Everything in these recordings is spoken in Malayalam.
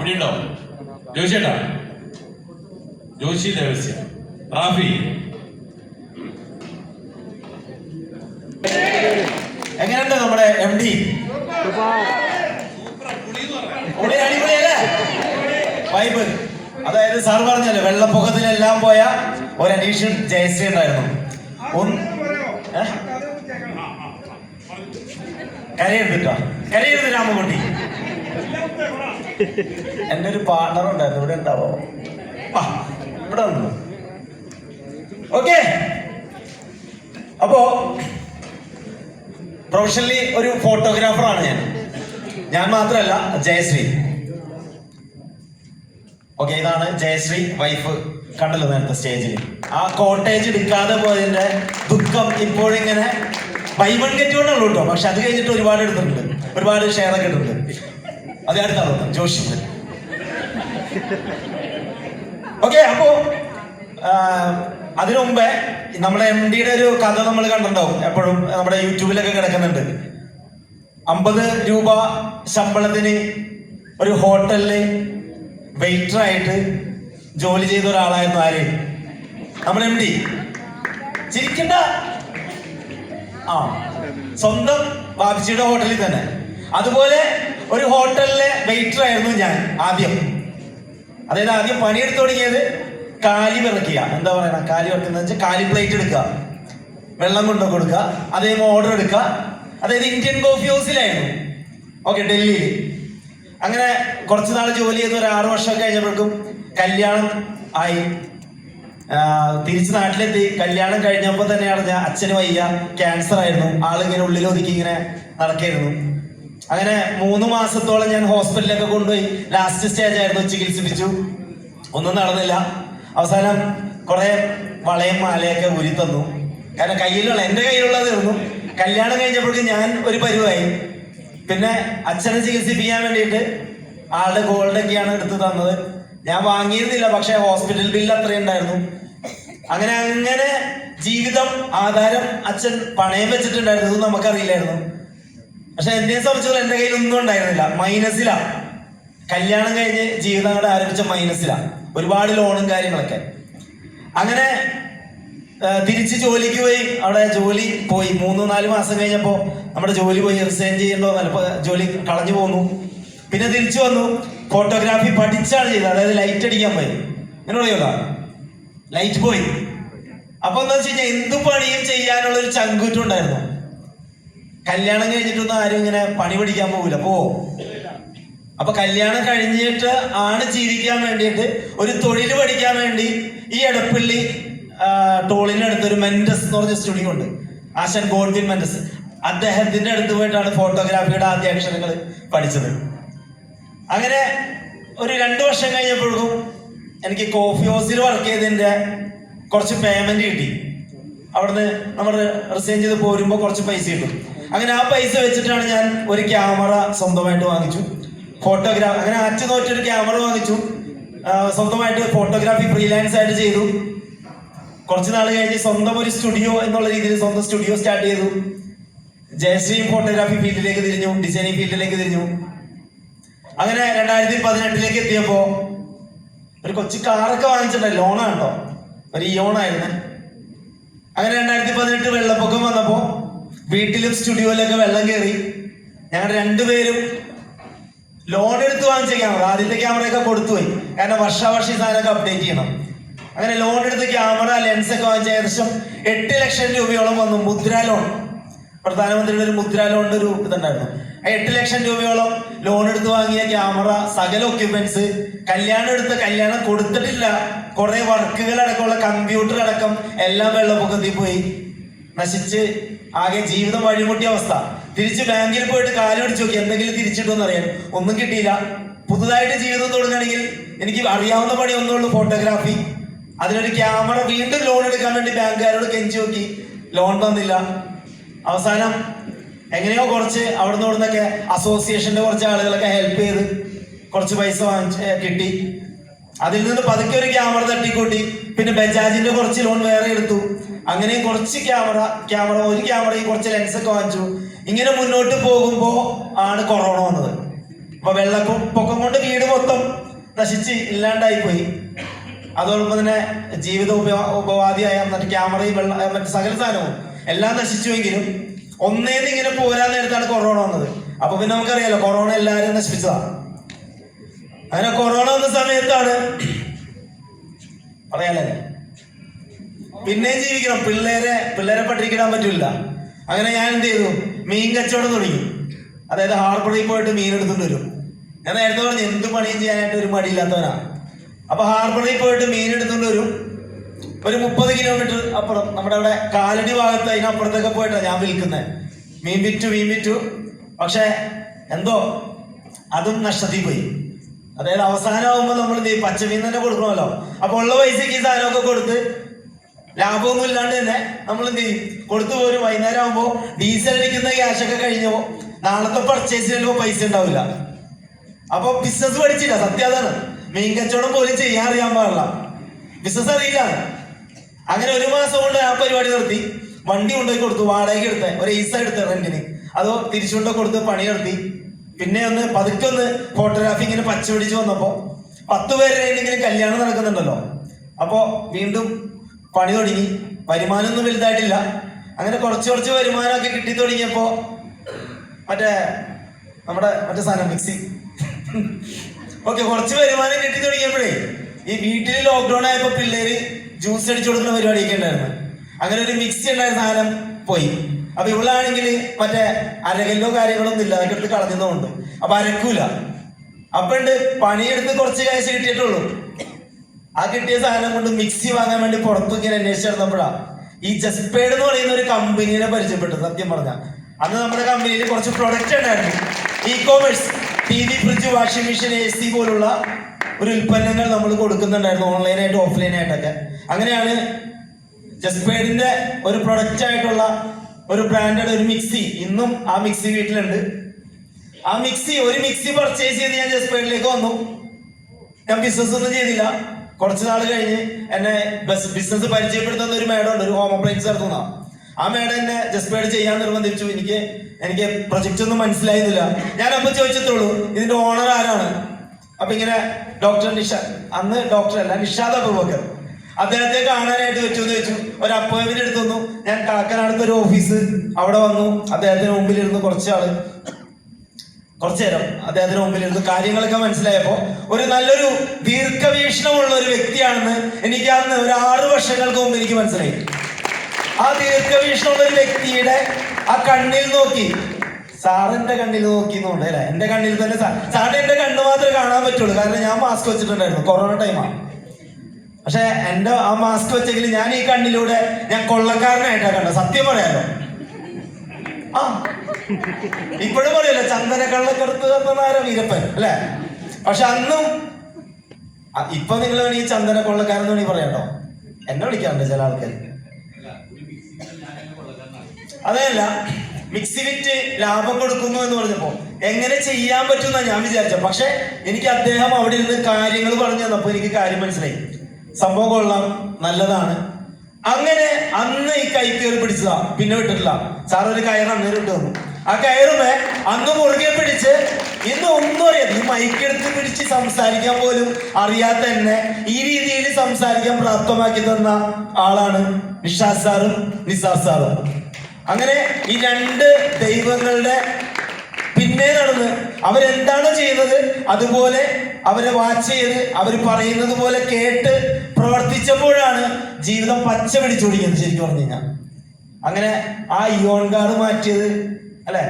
ഇവിടെ ഉണ്ടോ? ജോഷിയേട്ടാ, ജോഷി ദേവസ്യ, റാഫി, എങ്ങനെയുണ്ട് നമ്മുടെ MD? അടിപൊളിയല്ലേ വൈബ്? അതായത് സാർ പറഞ്ഞല്ലേ വെള്ളപ്പൊക്കത്തിലെല്ലാം പോയ ഒരു അഡീഷൻ ജയശ്രീ ഉണ്ടായിരുന്നു. കരയെടുത്തിട്ടോ, കരയെടുത്ത് രാമകുട്ടി. എൻ്റെ ഒരു പാർട്ണർ ഉണ്ടായിരുന്നു, ഇവിടെ ഉണ്ടാവോ? ഇവിടെ ഉണ്ടോ? ഓക്കെ. അപ്പോ പ്രൊഫഷണലി ഒരു ഫോട്ടോഗ്രാഫറാണ് ഞാൻ മാത്രമല്ല, ജയശ്രീ. ഓക്കെ, ഇതാണ് ജയശ്രീ വൈഫ്. കണ്ടല്ലോ നേരത്തെ സ്റ്റേജിൽ ആ കോട്ടേജ് എടുക്കാതെ പോയതിന്റെ ദുഃഖം ഇപ്പോഴിങ്ങനെ ബൈ വൺ ഗെറ്റ് വൺ ഉള്ളൂ കേട്ടോ. പക്ഷെ അത് കഴിഞ്ഞിട്ട് ഒരുപാട് എടുത്തിട്ടുണ്ട്, ഒരുപാട് ഷെയർ ഒക്കെ ഇട്ടിട്ടുണ്ട്. അത് അടുത്താണ് ജോഷി. ഓക്കെ, അപ്പോ അതിനു മുമ്പേ നമ്മുടെ MDയുടെ ഒരു കഥ നമ്മൾ കണ്ടിട്ടുണ്ടാവും, എപ്പോഴും നമ്മുടെ യൂട്യൂബിലൊക്കെ കിടക്കുന്നുണ്ട്. 50 രൂപ ശമ്പളത്തിന് ഒരു ഹോട്ടലില് വെയിറ്ററായിട്ട് ജോലി ചെയ്ത ഒരാളായിരുന്നു ആര്? നമ്മുടെ MD. ചിരിക്കണ്ട. സ്വന്തം ബാബിജിയുടെ ഹോട്ടലിൽ തന്നെ. അതുപോലെ ഒരു ഹോട്ടലിലെ വെയിറ്റർ ആയിരുന്നു ഞാൻ ആദ്യം. അതായത് ആദ്യം പണിയെടുത്ത് തുടങ്ങിയത് കാലി വിറക്കുക, എന്താ പറയണ, കാലി വിറക്കുന്ന വെച്ചാൽ കാലി പ്ലേറ്റ് എടുക്കുക, വെള്ളം കൊണ്ടു കൊടുക്കുക, അതേപോലെ ഓർഡർ എടുക്കുക. അതായത് ഇന്ത്യൻ കോഫി ഹൗസിലായിരുന്നു. ഓക്കെ, ഡൽഹിയിൽ. അങ്ങനെ കുറച്ച് നാൾ ജോലി ചെയ്ത് ഒരു 6 വർഷം കഴിഞ്ഞപ്പോഴേക്കും കല്യാണം ആയി. തിരിച്ച് നാട്ടിലെത്തി. കല്യാണം കഴിഞ്ഞപ്പോൾ തന്നെ അറിഞ്ഞ അച്ഛന് വയ്യ, ക്യാൻസർ ആയിരുന്നു. ആളിങ്ങനെ ഉള്ളിലൊതുക്കി ഇങ്ങനെ നടക്കായിരുന്നു. അങ്ങനെ 3 മാസത്തോളം ഞാൻ ഹോസ്പിറ്റലിലൊക്കെ കൊണ്ടുപോയി. ലാസ്റ്റ് സ്റ്റേജ് ആയിരുന്നു, ചികിത്സിപ്പിച്ചു. ഒന്നും നടന്നില്ല. അവസാനം കുറെ വളയും മാലയൊക്കെ ഊരി തന്നു. കാരണം എൻ്റെ കയ്യിലുള്ളത് തീർന്നു. കല്യാണം കഴിഞ്ഞപ്പോഴേക്കും ഞാൻ ഒരു പരുവായി. പിന്നെ അച്ഛനെ ചികിത്സിപ്പിക്കാൻ വേണ്ടിയിട്ട് ആളുടെ ഗോൾഡൊക്കെയാണ് എടുത്ത് തന്നത്. ഞാൻ വാങ്ങിയിരുന്നില്ല, പക്ഷെ ഹോസ്പിറ്റൽ ബില്ല് അത്രയും ഉണ്ടായിരുന്നു. അങ്ങനെ ജീവിതം ആധാരം അച്ഛൻ പണയം വെച്ചിട്ടുണ്ടായിരുന്നു. ഇത് നമുക്കറിയില്ലായിരുന്നു. പക്ഷെ എന്നെ സംബന്ധിച്ചത് എൻ്റെ കയ്യിൽ ഒന്നും ഉണ്ടായിരുന്നില്ല. മൈനസിലാ. കല്യാണം കഴിഞ്ഞ് ജീവിതം കൂടെ ആരംഭിച്ച മൈനസിലാ. ഒരുപാട് ലോണും കാര്യങ്ങളൊക്കെ. അങ്ങനെ തിരിച്ച് ജോലിക്ക് പോയി. അവിടെ ജോലി പോയി 3-4 മാസം കഴിഞ്ഞപ്പോൾ നമ്മുടെ ജോലി പോയി. റിസൈൻ ചെയ്യേണ്ടോ, ജോലി കളഞ്ഞു പോന്നു. പിന്നെ തിരിച്ചു വന്നു. ഫോട്ടോഗ്രാഫി പഠിച്ചാണ് ചെയ്തത്. അതായത് ലൈറ്റ് അടിക്കാൻ പോയി. എന്നോട് ചോദിക്കാ, ലൈറ്റ് പോയി. അപ്പൊ എന്താ വെച്ച് കഴിഞ്ഞാൽ എന്ത് പണിയും ചെയ്യാനുള്ള ഒരു ചങ്കൂറ്റം ഉണ്ടായിരുന്നു. കല്യാണം കഴിഞ്ഞിട്ടൊന്നും ആരും ഇങ്ങനെ പണി പഠിക്കാൻ പോകില്ല. അപ്പൊ കല്യാണം കഴിഞ്ഞിട്ട് ആണ് ജീവിക്കാൻ വേണ്ടിയിട്ട് ഒരു തൊഴിൽ പഠിക്കാൻ വേണ്ടി ഈ എടപ്പള്ളി ടോളിന്റെ അടുത്തൊരു മെൻഡസ് എന്ന് പറഞ്ഞ സ്റ്റുഡിയോ ഉണ്ട്, ആശാൻ ഗോഡ്വിൻ മെൻഡസ്. അദ്ദേഹത്തിന്റെ അടുത്ത് പോയിട്ടാണ് ഫോട്ടോഗ്രാഫിയുടെ ആദ്യ അക്ഷരങ്ങൾ പഠിച്ചത്. അങ്ങനെ ഒരു 2 വർഷം കഴിഞ്ഞപ്പോഴേക്കും എനിക്ക് കോഫി ഹൗസിൽ വർക്ക് ചെയ്തതിന്റെ കുറച്ച് പേയ്മെന്റ് കിട്ടി. അവിടുന്ന് നമ്മൾ റിസൈൻ ചെയ്ത് പോരുമ്പോൾ കുറച്ച് പൈസ കിട്ടും. അങ്ങനെ ആ പൈസ വെച്ചിട്ടാണ് ഞാൻ ഒരു ക്യാമറ സ്വന്തമായിട്ട് വാങ്ങിച്ചു. ഫോട്ടോഗ്രാഫി അങ്ങനെ അറ്റുനോറ്റൊരു ക്യാമറ വാങ്ങിച്ചു. സ്വന്തമായിട്ട് ഫോട്ടോഗ്രാഫി ഫ്രീലാൻസ് ആയിട്ട് ചെയ്തു. കുറച്ച് നാൾ കഴിഞ്ഞ് സ്വന്തം ഒരു സ്റ്റുഡിയോ എന്നുള്ള രീതിയിൽ സ്വന്തം സ്റ്റുഡിയോ സ്റ്റാർട്ട് ചെയ്തു. ജയശ്രീ ഫോട്ടോഗ്രാഫി ഫീൽഡിലേക്ക് തിരിഞ്ഞു, ഡിസൈനിങ് ഫീൽഡിലേക്ക് തിരിഞ്ഞു. അങ്ങനെ 2018 എത്തിയപ്പോ ഒരു കൊച്ചു കാറൊക്കെ വാങ്ങിച്ചിട്ടുണ്ട്. ലോണാണ് കേട്ടോ, ഒരു ഇയോണായിരുന്നു. അങ്ങനെ 2018 വെള്ളപ്പൊക്കം വന്നപ്പോ വീട്ടിലും സ്റ്റുഡിയോയിലൊക്കെ വെള്ളം കയറി. ഞങ്ങൾ 2 പേരും ലോൺ എടുത്ത് വാങ്ങിച്ച ക്യാമറ, ആദ്യത്തെ ക്യാമറയൊക്കെ കൊടുത്തുപോയി. കാരണം വർഷാവർഷം ഈ സാധനമൊക്കെ അപ്ഡേറ്റ് ചെയ്യണം. അങ്ങനെ ലോൺ എടുത്ത് ക്യാമറ, ലെൻസൊക്കെ വാങ്ങിച്ച ഏകദേശം 8 ലക്ഷം രൂപയോളം വന്നു. മുദ്ര ലോൺ, പ്രധാനമന്ത്രിയുടെ ഒരു മുദ്ര ലോണിന്റെ ഒരു ഇതുണ്ടായിരുന്നു. 8 ലക്ഷം രൂപയോളം ലോൺ എടുത്ത് വാങ്ങിയ ക്യാമറ, സകല ഒക്യുപ്മെന്റ്സ്, കല്യാണം കൊടുത്തിട്ടില്ല, കുറെ വർക്കുകൾ അടക്കമുള്ള കമ്പ്യൂട്ടർ അടക്കം എല്ലാം വെള്ളപ്പൊക്കത്തിൽ പോയി നശിച്ച് ആകെ ജീവിതം വഴിമുട്ടിയ അവസ്ഥ. തിരിച്ച് ബാങ്കിൽ പോയിട്ട് കാലടിച്ചു നോക്കി എന്തെങ്കിലും തിരിച്ചിട്ടോന്ന് അറിയാൻ, ഒന്നും കിട്ടിയില്ല. പുതുതായിട്ട് ജീവിതം തുടങ്ങുകയാണെങ്കിൽ എനിക്ക് അറിയാവുന്ന പണി ഒന്നുള്ളൂ, ഫോട്ടോഗ്രാഫി. അതിനൊരു ക്യാമറ വീണ്ടും ലോൺ എടുക്കാൻ വേണ്ടി ബാങ്കുകാരോട് കെഞ്ചി നോക്കി, ലോൺ തന്നില്ല. അവസാനം എങ്ങനെയോ കുറച്ച് അവിടുന്ന് ഇവിടുന്നൊക്കെ അസോസിയേഷന്റെ കുറച്ച് ആളുകളൊക്കെ ഹെൽപ്പ് ചെയ്ത് കുറച്ച് പൈസ കിട്ടി. അതിൽ നിന്ന് പതുക്കെ ഒരു ക്യാമറ തട്ടിക്കൂട്ടി. പിന്നെ ബജാജിന്റെ കുറച്ച് ലോൺ വേറെ എടുത്തു. അങ്ങനെ കുറച്ച് ഒരു ക്യാമറയും കുറച്ച് ലെൻസൊക്കെ വാങ്ങിച്ചു. ഇങ്ങനെ മുന്നോട്ട് പോകുമ്പോ ആണ് കൊറോണ വന്നത്. അപ്പൊ വെള്ളപ്പൊക്കം കൊണ്ട് വീട് മൊത്തം നശിച്ച് ഇല്ലാണ്ടായി പോയി. അതോടൊപ്പം തന്നെ ജീവിത ഉപാധിയായ മറ്റു ക്യാമറയും മറ്റു സകല സാധനവും എല്ലാം നശിച്ചുവെങ്കിലും ഒന്നേന്ന് ഇങ്ങനെ പോരാൻ നേരത്താണ് കൊറോണ വന്നത്. അപ്പൊ പിന്നെ നമുക്കറിയാലോ കൊറോണ എല്ലാവരും നശിപ്പിച്ചതാണ്. അങ്ങനെ കൊറോണ വന്ന സമയത്താണ് പറയാലേ പിന്നെയും ജീവിക്കണം, പിള്ളേരെ പഠിപ്പിക്കാൻ പറ്റില്ല. അങ്ങനെ ഞാൻ എന്ത് ചെയ്തു, മീൻ കച്ചവടം തുടങ്ങി. അതായത് ഹാർബറിൽ പോയിട്ട് മീൻ എടുത്തുകൊണ്ട് വരും. ഞാൻ നേരത്തെ പറഞ്ഞു എന്ത് പണിയും ചെയ്യാനായിട്ട് ഒരു മടിയില്ലാത്തവനാണ്. അപ്പൊ ഹാർബറിൽ പോയിട്ട് മീൻ എടുത്തുകൊണ്ട് വരും. ഒരു 30 കിലോമീറ്റർ അപ്പുറം നമ്മുടെ അവിടെ കാലടി ഭാഗത്ത് അതിനപ്പുറത്തൊക്കെ പോയിട്ടാണ് ഞാൻ വിൽക്കുന്നത്. മീൻ വിറ്റു. പക്ഷെ എന്തോ അതും നഷ്ടത്തിൽ പോയി. അതായത് അവസാനമാകുമ്പോൾ നമ്മൾ എന്ത് ചെയ്യും, പച്ചമീൻ തന്നെ കൊടുക്കണമല്ലോ. അപ്പൊ ഉള്ള പൈസക്ക് ഈ സാധനമൊക്കെ കൊടുത്ത് ലാഭമൊന്നും ഇല്ലാണ്ട് തന്നെ നമ്മൾ എന്ത് ചെയ്യും, കൊടുത്തു പോരും. വൈകുന്നേരം ആകുമ്പോൾ ഡീസൽ അടിക്കുന്ന ക്യാഷൊക്കെ കഴിഞ്ഞോ നാളത്തെ പർച്ചേസ് ചെയ്യുമ്പോൾ പൈസ ഉണ്ടാവില്ല. അപ്പൊ ബിസിനസ് പഠിച്ചില്ല, സത്യം അതാണ്. മീൻ കച്ചവടം പോലും ചെയ്യാൻ അറിയാൻ പാടില്ല, ബിസിനസ് അറിയില്ല. അങ്ങനെ 1 മാസം കൊണ്ട് ആ പരിപാടി നിർത്തി. വണ്ടി കൊണ്ടുപോയി കൊടുത്തു, വാടകയ്ക്ക് എടുത്ത ഒരു ഈസ എടുത്ത റെന്റിന്, അതോ തിരിച്ചുകൊണ്ട് കൊടുത്ത് പണി നടത്തി. പിന്നെ പതുക്കെ ഒന്ന് ഫോട്ടോഗ്രാഫി ഇങ്ങനെ പച്ച പിടിച്ച് വന്നപ്പോ 10 പേരുടെയെങ്കിലും കല്യാണം നടക്കുന്നുണ്ടല്ലോ. അപ്പോ വീണ്ടും പണി തുടങ്ങി. വരുമാനമൊന്നും വലുതായിട്ടില്ല. അങ്ങനെ കുറച്ച് വരുമാനമൊക്കെ കിട്ടി തുടങ്ങിയപ്പോ മറ്റേ സാധനം മിക്സി ഓക്കെ, കുറച്ച് വരുമാനം കിട്ടി തുടങ്ങിയപ്പോഴേ ഈ വീട്ടിൽ ലോക്ക്ഡൌൺ ആയപ്പോ പിള്ളേര് ജ്യൂസ് അടിച്ചു കൊടുക്കുന്ന പരിപാടിയൊക്കെ ഉണ്ടായിരുന്നു. അങ്ങനെ ഒരു മിക്സി ഉണ്ടായിരുന്ന സാധനം പോയി. അപ്പൊ ഇവളാണെങ്കിൽ മറ്റേ അരകല്ലോ കാര്യങ്ങളൊന്നും ഇല്ല, അതൊക്കെ എടുത്ത് കളഞ്ഞതുകൊണ്ട് അപ്പൊ അരക്കൂല. അപ്പണ്ട് പണിയെടുത്ത് കുറച്ച് കാശ് കിട്ടിയിട്ടുള്ളൂ. ആ കിട്ടിയ സാധനം കൊണ്ട് മിക്സി വാങ്ങാൻ വേണ്ടി പുറത്ത് ഇങ്ങനെ അന്വേഷിച്ച് നടന്നപ്പോഴാ ഈ ജസ്പേഡ് എന്ന് പറയുന്ന ഒരു കമ്പനിയെ പരിചയപ്പെട്ടു. സത്യം പറഞ്ഞാൽ അന്ന് നമ്മുടെ കമ്പനിയിൽ കുറച്ച് പ്രൊഡക്റ്റ് ഉണ്ടായിരുന്നു. E-commerce, TV, fridge, washing machine, AC പോലുള്ള ഒരു ഉൽപ്പന്നങ്ങൾ നമ്മൾ കൊടുക്കുന്നുണ്ടായിരുന്നു, ഓൺലൈനായിട്ട് ഓഫ്ലൈനായിട്ടൊക്കെ. അങ്ങനെയാണ് ജസ്പേഡിന്റെ ഒരു പ്രൊഡക്റ്റ് ആയിട്ടുള്ള ഒരു ബ്രാൻഡഡ് ഒരു മിക്സി, ഇന്നും ആ മിക്സി വീട്ടിലുണ്ട്. ആ ഒരു മിക്സി പർച്ചേസ് ചെയ്ത് ഞാൻ ജസ്പേഡിലേക്ക് വന്നു. ഞാൻ ബിസിനസ് ഒന്നും ചെയ്തില്ല. കുറച്ച് നാൾ കഴിഞ്ഞ് എന്നെ ബിസിനസ് പരിചയപ്പെടുത്തുന്ന ഒരു മേഡം ഉണ്ട്, ഒരു ഹോം അപ്ലയൻസ് നടത്തുന്ന. ആ മേഡം എന്നെ ജസ്പേഡ് ചെയ്യാൻ നിർബന്ധിച്ചു. എനിക്ക് പ്രൊജക്റ്റ് ഒന്നും മനസ്സിലായിരുന്നില്ല. ഞാൻ അപ്പൊ ചോദിച്ചിട്ടുള്ളൂ ഇതിന്റെ ഓണർ ആരാണ്. അപ്പൊ ഇങ്ങനെ ഡോക്ടർ അന്ന് ഡോക്ടറല്ല, നിഷാദ് അബൂബക്കർ, അദ്ദേഹത്തെ കാണാനായിട്ട് പറ്റുമെന്ന് ചോദിച്ചു. ഒരു അപ്പോയിന്റ്മെന്റ് എടുത്തു തന്നു. ഞാൻ കാക്കനാടത്തെ ഒരു ഓഫീസ് അവിടെ വന്നു. അദ്ദേഹത്തിന് മുമ്പിലിരുന്ന് കുറച്ച് നേരം അദ്ദേഹത്തിന് മുമ്പിലിരുന്ന് കാര്യങ്ങളൊക്കെ മനസ്സിലായപ്പോ ഒരു നല്ലൊരു ദീർഘവീക്ഷണമുള്ള ഒരു വ്യക്തിയാണെന്ന് എനിക്ക് അന്ന് ഒരു 6 വർഷങ്ങൾക്ക് മുമ്പ് എനിക്ക് മനസ്സിലായി. ആ ദീർഘവീക്ഷണമുള്ള ഒരു വ്യക്തിയുടെ ആ കണ്ണിൽ നോക്കി, സാറിന്റെ കണ്ണിൽ നോക്കിന്നുണ്ട് അല്ലെ, എന്റെ കണ്ണിൽ തന്നെ സാറിന്റെ എന്റെ കണ്ണ് മാത്രമേ കാണാൻ പറ്റുള്ളൂ. കാരണം ഞാൻ മാസ്ക് വെച്ചിട്ടുണ്ടായിരുന്നു, കൊറോണ ടൈമാണ്. പക്ഷെ എന്റെ ആ മാസ്ക് വെച്ചെങ്കിൽ ഞാൻ ഈ കണ്ണിലൂടെ ഞാൻ കൊള്ളക്കാരനായിട്ടാ കണ്ടത്. സത്യം പറയാലോ. ആ ഇപ്പോഴും പറയല്ലോ ചന്ദന കള്ളക്കറുത്ത് തന്നാരോ വീരപ്പൻ അല്ലെ. പക്ഷെ അന്നും ഇപ്പൊ നിങ്ങൾ വേണമെങ്കിൽ ചന്ദന കൊള്ളക്കാരൻ എന്ന് വേണമെങ്കിൽ പറയാട്ടോ. എന്നെ വിളിക്കാറുണ്ട് ചില ആൾക്കാർ. അതല്ല, മിക്സി വിറ്റ് ലാഭം കൊടുക്കുന്നു എന്ന് പറഞ്ഞപ്പോ എങ്ങനെ ചെയ്യാൻ പറ്റുന്ന ഞാൻ വിചാരിച്ച. പക്ഷെ എനിക്ക് അദ്ദേഹം അവിടെ ഇരുന്ന് കാര്യങ്ങൾ പറഞ്ഞു തന്നപ്പോ എനിക്ക് കാര്യം മനസ്സിലായി. സംഭവം കൊള്ളാം, നല്ലതാണ്. അങ്ങനെ അന്ന് ഈ കൈ കയറി പിടിച്ചതാ, പിന്നെ വിട്ടിട്ടില്ല. സാർ ഒരു കയറ് അന്നേരം ഇട്ട് തന്നു. ആ കയറുമേ അന്ന് മുറുകെ പിടിച്ച് ഇന്ന് ഒന്നും അറിയാതെ ഈ മൈക്കെടുത്ത് പിടിച്ച് സംസാരിക്കാൻ പോലും അറിയാത്ത എന്നെ ഈ രീതിയിൽ സംസാരിക്കാൻ പ്രാപ്തമാക്കി തന്ന ആളാണ് നിഷാദ് സാറും നിസാർ സാറും. അങ്ങനെ ഈ 2 ദൈവങ്ങളുടെ പിന്നെ നടന്ന് അവരെന്താണോ ചെയ്യുന്നത് അതുപോലെ അവരെ വാച്ച് ചെയ്ത് അവർ പറയുന്നത് പോലെ കേട്ട് പ്രവർത്തിച്ചപ്പോഴാണ് ജീവിതം പച്ച പിടിച്ചോടിക്കുന്നത് ശരിക്കും പറഞ്ഞു കഴിഞ്ഞാൽ. അങ്ങനെ ആ ഇയോൺ കാർഡ് മാറ്റിയത് അല്ലെ,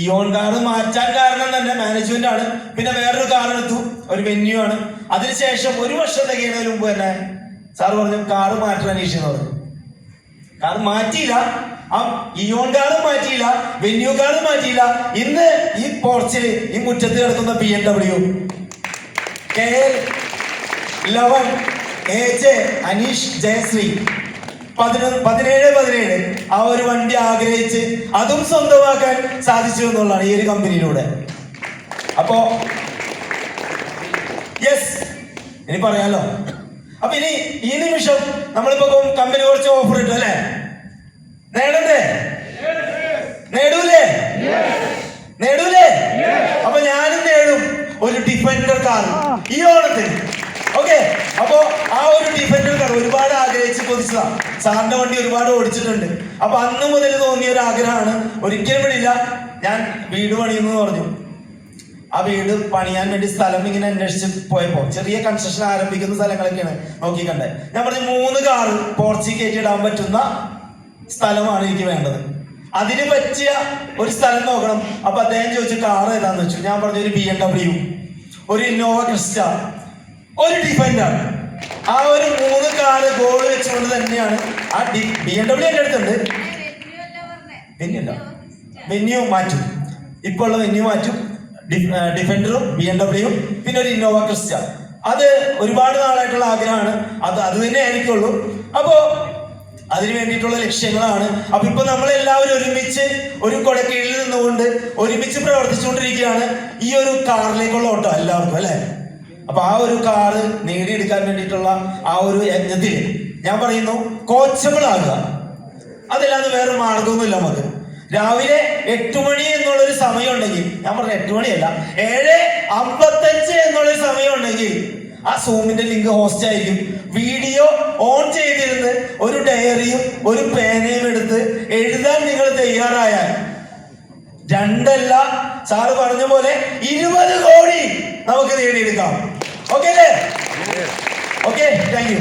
ഇയോൺ കാർഡ് മാറ്റാൻ കാരണം തന്നെ മാനേജ്മെന്റ് ആണ്. പിന്നെ വേറൊരു കാർ എടുത്തു, ഒരു വെന്യൂ ആണ്. അതിനുശേഷം 1 വർഷം തികയുന്നതിന് മുമ്പ് തന്നെ സാർ പറഞ്ഞു കാറ് മാറ്റാൻ അന്വേഷിച്ചെന്ന് പറഞ്ഞു. കാർ മാറ്റിയില്ല, ആ ഇയോൺ കാർഡ് മാറ്റിയില്ല, വെന്യൂ കാർഡ് മാറ്റിയില്ല. ഇന്ന് ഈ പോർച്ചിൽ ഈ മുറ്റത്ത് കിടക്കുന്ന BMW KL11 AJ Aneesh Jayashree 17 ആ ഒരു വണ്ടി ആഗ്രഹിച്ച് അതും സ്വന്തമാക്കാൻ സാധിച്ചു എന്നുള്ളതാണ് ഈ ഒരു കമ്പനിയിലൂടെ. അപ്പോ യെസ്, ഇനി പറയാലോ. അപ്പൊ ഇനി ഈ നിമിഷം നമ്മളിപ്പോ കമ്പനി കുറച്ച് ഓഫർ ഇട്ടു അല്ലെ, നേടണ്ടേ? നേടൂലേ? അപ്പൊ ഞാനും നേടും. ഒരു ഡിഫൻഡർ കാർ ഈ ഓണത്തിന്. ഓക്കെ, അപ്പോ ആ ഒരു ഡിഫൻഡർ കാർ ഒരുപാട് ആഗ്രഹിച്ച് കൊതിച്ചതാ. സാറിന്റെ വണ്ടി ഒരുപാട് ഓടിച്ചിട്ടുണ്ട്. അപ്പൊ അന്ന് മുതൽ തോന്നിയ ഒരു ആഗ്രഹമാണ്. ഒരിക്കലും വിടില്ല. ഞാൻ വീട് പണിയെന്ന് പറഞ്ഞു. ആ വീട് പണിയാൻ വേണ്ടി സ്ഥലം ഇങ്ങനെ അന്വേഷിച്ച് പോയപ്പോ ചെറിയ കൺസ്ട്രക്ഷൻ ആരംഭിക്കുന്ന സ്ഥലങ്ങളൊക്കെയാണ് നോക്കി കണ്ടത്. ഞാൻ പറഞ്ഞു 3 കാറ് പോർച്ചിൽ കയറ്റിയിടാൻ പറ്റുന്ന സ്ഥലമാണ് എനിക്ക് വേണ്ടത്. അതിന് പറ്റിയ ഒരു സ്ഥലം നോക്കണം. അപ്പൊ അദ്ദേഹം ചോദിച്ചു കാർ ഏതാന്ന് വെച്ചു. ഞാൻ പറഞ്ഞു ഒരു BMW, ഒരു ഇന്നോവ ക്രിസ്റ്റ, ഒരു ഡിഫൻഡർ. ആ ഒരു 3 കാറ് ഗോൾ വെച്ചുകൊണ്ട് തന്നെയാണ് ആ BMW എന്റെ അടുത്തുണ്ട്. വെന്യൂ മാറ്റും, ഇപ്പോൾ ഉള്ള വെന്യൂ മാറ്റും, ഡിഫൻഡറും BMW പിന്നെ ഒരു ഇന്നോവ ക്രിസ്റ്റ. അത് ഒരുപാട് നാളായിട്ടുള്ള ആഗ്രഹമാണ്. അത് തന്നെ ആയിരിക്കുള്ളൂ. അപ്പോ അതിന് വേണ്ടിയിട്ടുള്ള ലക്ഷ്യങ്ങളാണ്. അപ്പൊ ഇപ്പൊ നമ്മളെല്ലാവരും ഒരുമിച്ച് ഒരു കൊടക്കീഴിൽ നിന്നുകൊണ്ട് ഒരുമിച്ച് പ്രവർത്തിച്ചുകൊണ്ടിരിക്കുകയാണ് ഈ ഒരു കാറിലേക്കുള്ള ഓട്ടം എല്ലാവർക്കും, അല്ലെ? അപ്പൊ ആ ഒരു കാറ് നേടിയെടുക്കാൻ വേണ്ടിയിട്ടുള്ള ആ ഒരു യജ്ഞത്തിൽ ഞാൻ പറയുന്നു കോച്ചബിൾ ആകുക. അതല്ലാതെ വേറെ മാർഗമൊന്നുമില്ല നമുക്ക്. രാവിലെ 8 മണി എന്നുള്ളൊരു സമയം ഉണ്ടെങ്കിൽ, ഞാൻ പറഞ്ഞ 8 മണിയല്ല 7:55 എന്നുള്ളൊരു സമയം ഉണ്ടെങ്കിൽ ആ സൂമിന്റെ ലിങ്ക് ഹോസ്റ്റ് ആയിരിക്കും. വീഡിയോ ഓൺ ചെയ്തിരുന്ന് ഒരു ഡയറിയും ഒരു പേനയും എടുത്ത് എഴുതാൻ നിങ്ങൾ തയ്യാറായാൽ 2 സാറ് പറഞ്ഞ പോലെ 20 കോടി നമുക്ക് നേടിയെടുക്കാം. ഓക്കെ അല്ലേ? Okay, thank you.